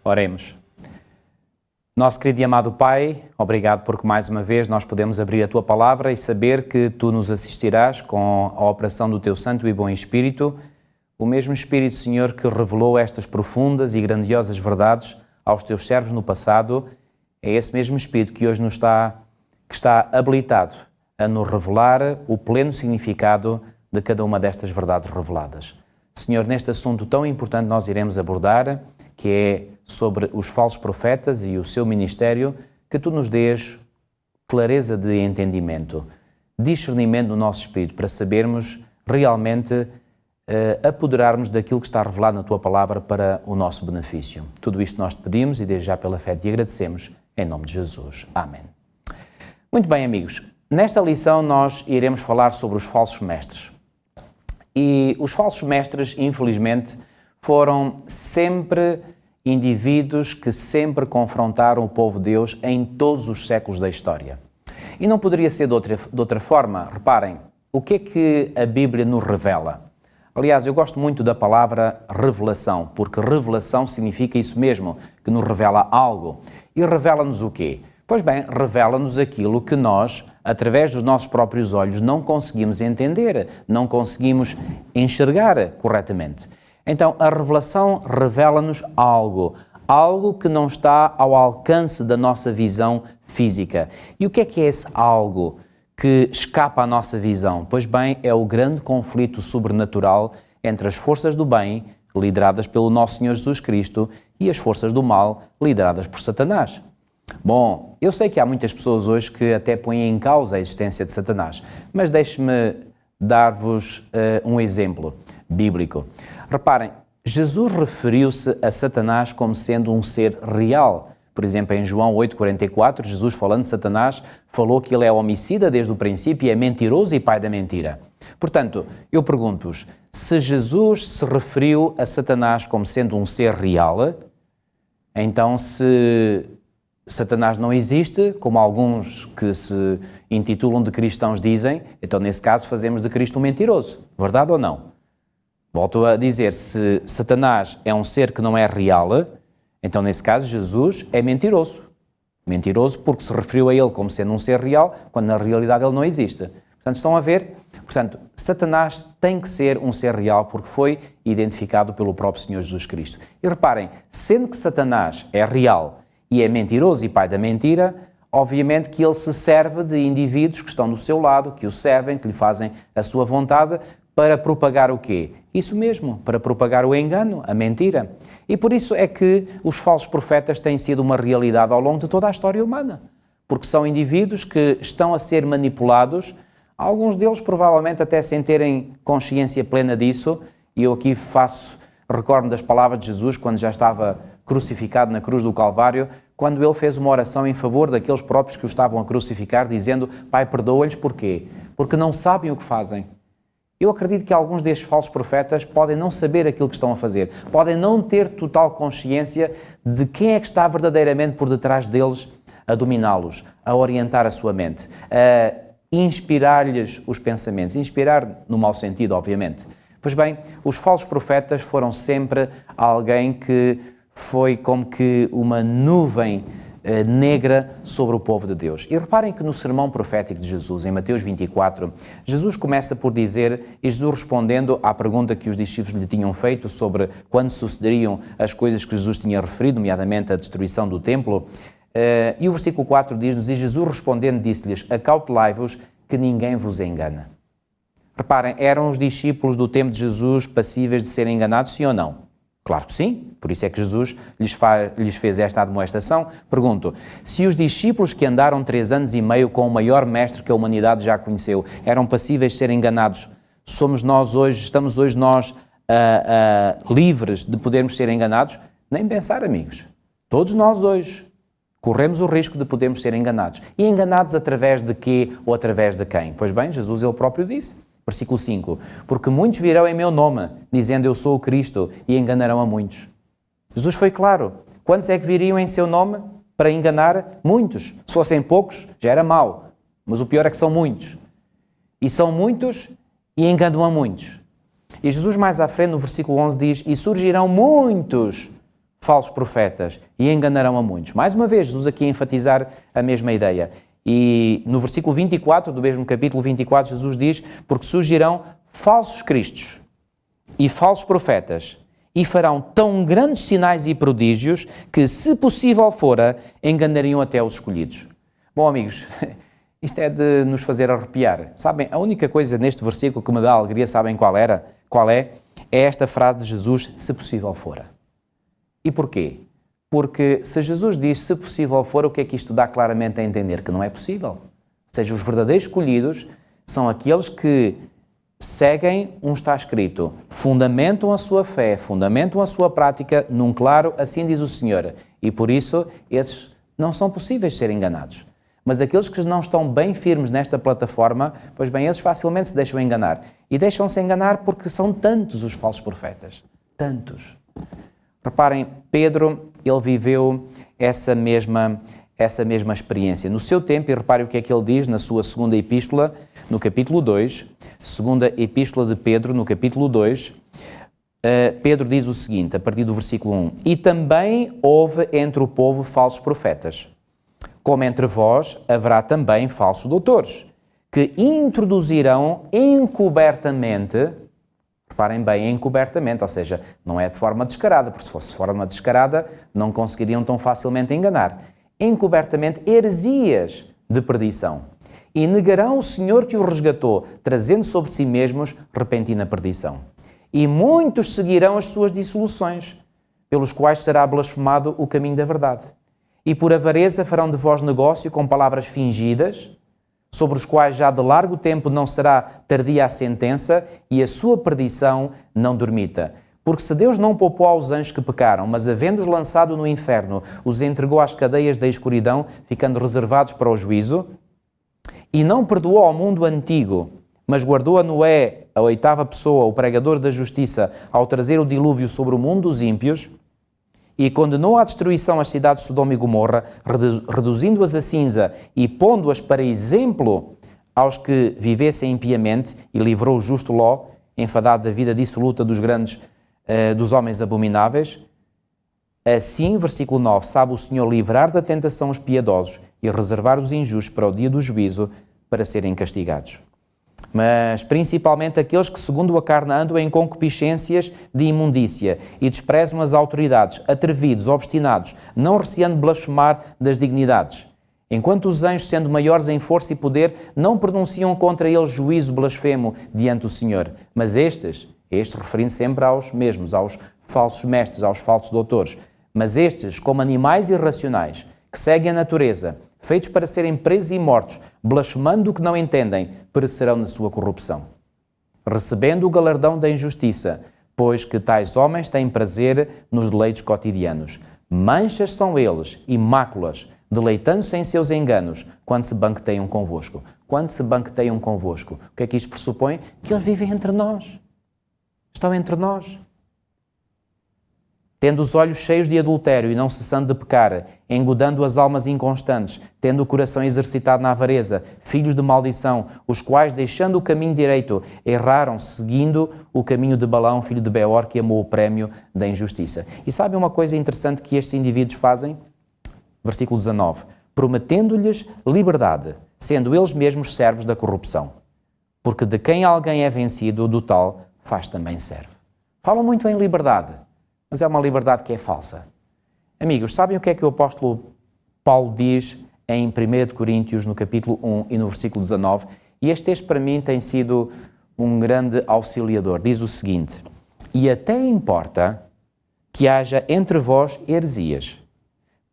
Oremos. Nosso querido e amado Pai, obrigado porque mais uma vez nós podemos abrir a Tua Palavra e saber que Tu nos assistirás com a operação do Teu Santo e Bom Espírito, o mesmo Espírito, Senhor, que revelou estas profundas e grandiosas verdades aos Teus servos no passado, é esse mesmo Espírito que hoje está habilitado a nos revelar o pleno significado de cada uma destas verdades reveladas. Senhor, neste assunto tão importante nós iremos abordar, que é sobre os falsos profetas e o seu ministério, que Tu nos dês clareza de entendimento, discernimento no nosso espírito, para sabermos realmente apoderarmos daquilo que está revelado na Tua Palavra para o nosso benefício. Tudo isto nós te pedimos e desde já pela fé te agradecemos, em nome de Jesus. Amém. Muito bem, amigos. Nesta lição nós iremos falar sobre os falsos mestres. E os falsos mestres, infelizmente, foram sempre indivíduos que sempre confrontaram o povo de Deus em todos os séculos da história. E não poderia ser de outra forma. Reparem, o que é que a Bíblia nos revela? Aliás, eu gosto muito da palavra revelação, porque revelação significa isso mesmo, que nos revela algo. E revela-nos o quê? Pois bem, revela-nos aquilo que nós, através dos nossos próprios olhos, não conseguimos entender, não conseguimos enxergar corretamente. Então, a revelação revela-nos algo que não está ao alcance da nossa visão física. E o que é esse algo que escapa à nossa visão? Pois bem, é o grande conflito sobrenatural entre as forças do bem, lideradas pelo nosso Senhor Jesus Cristo, e as forças do mal, lideradas por Satanás. Bom, eu sei que há muitas pessoas hoje que até põem em causa a existência de Satanás, mas deixe-me dar-vos um exemplo bíblico. Reparem, Jesus referiu-se a Satanás como sendo um ser real. Por exemplo, em João 8,44, Jesus, falando de Satanás, falou que ele é homicida desde o princípio e é mentiroso e pai da mentira. Portanto, eu pergunto-vos, se Jesus se referiu a Satanás como sendo um ser real, então se Satanás não existe, como alguns que se intitulam de cristãos dizem, então nesse caso fazemos de Cristo um mentiroso. Verdade ou não? Volto a dizer, se Satanás é um ser que não é real, então nesse caso Jesus é mentiroso. Mentiroso porque se referiu a ele como sendo um ser real, quando na realidade ele não existe. Portanto, estão a ver? Portanto, Satanás tem que ser um ser real porque foi identificado pelo próprio Senhor Jesus Cristo. E reparem, sendo que Satanás é real e é mentiroso e pai da mentira, obviamente que ele se serve de indivíduos que estão do seu lado, que o servem, que lhe fazem a sua vontade, para propagar o quê? Isso mesmo, para propagar o engano, a mentira. E por isso é que os falsos profetas têm sido uma realidade ao longo de toda a história humana. Porque são indivíduos que estão a ser manipulados, alguns deles provavelmente até sem terem consciência plena disso, e eu aqui recordo das palavras de Jesus quando já estava crucificado na cruz do Calvário, quando ele fez uma oração em favor daqueles próprios que o estavam a crucificar, dizendo: Pai, perdoa-lhes, porquê? Porque não sabem o que fazem. Eu acredito que alguns destes falsos profetas podem não saber aquilo que estão a fazer, podem não ter total consciência de quem é que está verdadeiramente por detrás deles a dominá-los, a orientar a sua mente, a inspirar-lhes os pensamentos, inspirar no mau sentido, obviamente. Pois bem, os falsos profetas foram sempre alguém que foi como que uma nuvem negra sobre o povo de Deus. E reparem que no sermão profético de Jesus, em Mateus 24, Jesus começa por dizer, e Jesus respondendo à pergunta que os discípulos lhe tinham feito sobre quando sucederiam as coisas que Jesus tinha referido, nomeadamente a destruição do templo, e o versículo 4 diz-nos: E Jesus respondendo disse-lhes: Acautelai-vos que ninguém vos engana. Reparem, eram os discípulos do tempo de Jesus passíveis de serem enganados, sim ou não? Claro que sim, por isso é que Jesus lhes fez esta admoestação. Pergunto, se os discípulos que andaram 3 anos e meio com o maior mestre que a humanidade já conheceu eram passíveis de ser enganados, estamos hoje nós livres de podermos ser enganados? Nem pensar, amigos. Todos nós hoje corremos o risco de podermos ser enganados. E enganados através de quê ou através de quem? Pois bem, Jesus ele próprio disse. Versículo 5, porque muitos virão em meu nome, dizendo eu sou o Cristo, e enganarão a muitos. Jesus foi claro. Quantos é que viriam em seu nome para enganar? Muitos. Se fossem poucos, já era mau. Mas o pior é que são muitos. E são muitos e enganam a muitos. E Jesus mais à frente, no versículo 11, diz, e surgirão muitos falsos profetas e enganarão a muitos. Mais uma vez, Jesus aqui a enfatizar a mesma ideia. E no versículo 24, do mesmo capítulo 24, Jesus diz: porque surgirão falsos cristos e falsos profetas, e farão tão grandes sinais e prodígios que, se possível fora, enganariam até os escolhidos. Bom, amigos, isto é de nos fazer arrepiar. Sabem, a única coisa neste versículo que me dá alegria, sabem qual é? É esta frase de Jesus: se possível fora. E porquê? Porque se Jesus diz se possível for, o que é que isto dá claramente a entender? Que não é possível. Ou seja, os verdadeiros escolhidos são aqueles que seguem um está escrito, fundamentam a sua fé, fundamentam a sua prática num claro, assim diz o Senhor. E por isso, esses não são possíveis de ser enganados. Mas aqueles que não estão bem firmes nesta plataforma, pois bem, esses facilmente se deixam enganar. E deixam-se enganar porque são tantos os falsos profetas. Tantos. Reparem, Pedro, ele viveu essa mesma experiência. No seu tempo, e reparem o que é que ele diz na sua segunda epístola, no capítulo 2, segunda epístola de Pedro, no capítulo 2, Pedro diz o seguinte, a partir do versículo 1: e também houve entre o povo falsos profetas, como entre vós haverá também falsos doutores, que introduzirão encobertamente. Reparem bem, encobertamente, ou seja, não é de forma descarada, porque se fosse de forma descarada, não conseguiriam tão facilmente enganar. Encobertamente, heresias de perdição. E negarão o Senhor que os resgatou, trazendo sobre si mesmos repentina perdição. E muitos seguirão as suas dissoluções, pelos quais será blasfemado o caminho da verdade. E por avareza farão de vós negócio com palavras fingidas, sobre os quais já de largo tempo não será tardia a sentença, e a sua perdição não dormita. Porque se Deus não poupou aos anjos que pecaram, mas havendo-os lançado no inferno, os entregou às cadeias da escuridão, ficando reservados para o juízo, e não perdoou ao mundo antigo, mas guardou a Noé, a oitava pessoa, o pregador da justiça, ao trazer o dilúvio sobre o mundo dos ímpios, e condenou à destruição as cidades de Sodoma e Gomorra, reduzindo-as a cinza e pondo-as para exemplo aos que vivessem impiamente, e livrou o justo Ló, enfadado da vida dissoluta dos homens abomináveis. Assim, versículo 9, sabe o Senhor livrar da tentação os piedosos e reservar os injustos para o dia do juízo, para serem castigados. Mas principalmente aqueles que, segundo a carne, andam em concupiscências de imundícia e desprezam as autoridades, atrevidos, obstinados, não receando blasfemar das dignidades. Enquanto os anjos, sendo maiores em força e poder, não pronunciam contra eles juízo blasfemo diante do Senhor. Mas estes referindo sempre aos mesmos, aos falsos mestres, aos falsos doutores. Mas estes, como animais irracionais, que seguem a natureza, feitos para serem presos e mortos, blasfemando o que não entendem, perecerão na sua corrupção, recebendo o galardão da injustiça, pois que tais homens têm prazer nos deleites cotidianos. Manchas são eles e máculas, deleitando-se em seus enganos, quando se banqueteiam convosco. Quando se banqueteiam convosco. O que é que isto pressupõe? Que eles vivem entre nós. Estão entre nós. Tendo os olhos cheios de adultério e não cessando de pecar, engodando as almas inconstantes, tendo o coração exercitado na avareza, filhos de maldição, os quais, deixando o caminho direito, erraram, seguindo o caminho de Balaão, filho de Beor, que amou o prémio da injustiça. E sabem uma coisa interessante que estes indivíduos fazem? Versículo 19. Prometendo-lhes liberdade, sendo eles mesmos servos da corrupção. Porque de quem alguém é vencido, do tal faz também servo. Falam muito em liberdade, mas é uma liberdade que é falsa. Amigos, sabem o que é que o apóstolo Paulo diz em 1 Coríntios, no capítulo 1 e no versículo 19? E este texto para mim tem sido um grande auxiliador. Diz o seguinte: e até importa que haja entre vós heresias,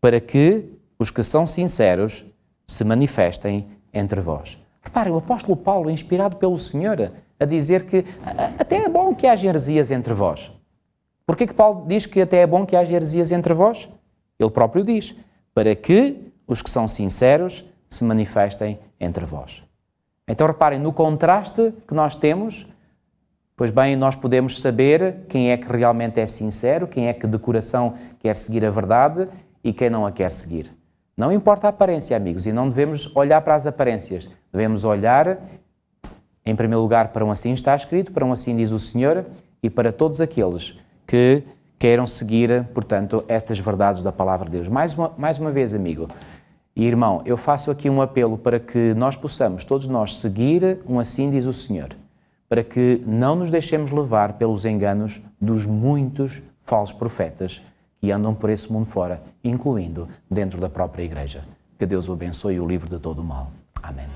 para que os que são sinceros se manifestem entre vós. Reparem, o apóstolo Paulo, inspirado pelo Senhor, a dizer que até é bom que haja heresias entre vós. Porquê que Paulo diz que até é bom que haja heresias entre vós? Ele próprio diz, para que os que são sinceros se manifestem entre vós. Então reparem, no contraste que nós temos, pois bem, nós podemos saber quem é que realmente é sincero, quem é que de coração quer seguir a verdade e quem não a quer seguir. Não importa a aparência, amigos, e não devemos olhar para as aparências. Devemos olhar, em primeiro lugar, para um assim está escrito, para um assim diz o Senhor, e para todos aqueles que queiram seguir, portanto, estas verdades da Palavra de Deus. Mais uma vez, amigo e irmão, eu faço aqui um apelo para que nós possamos, todos nós, seguir um assim diz o Senhor, para que não nos deixemos levar pelos enganos dos muitos falsos profetas que andam por esse mundo fora, incluindo dentro da própria Igreja. Que Deus o abençoe e o livre de todo o mal. Amém.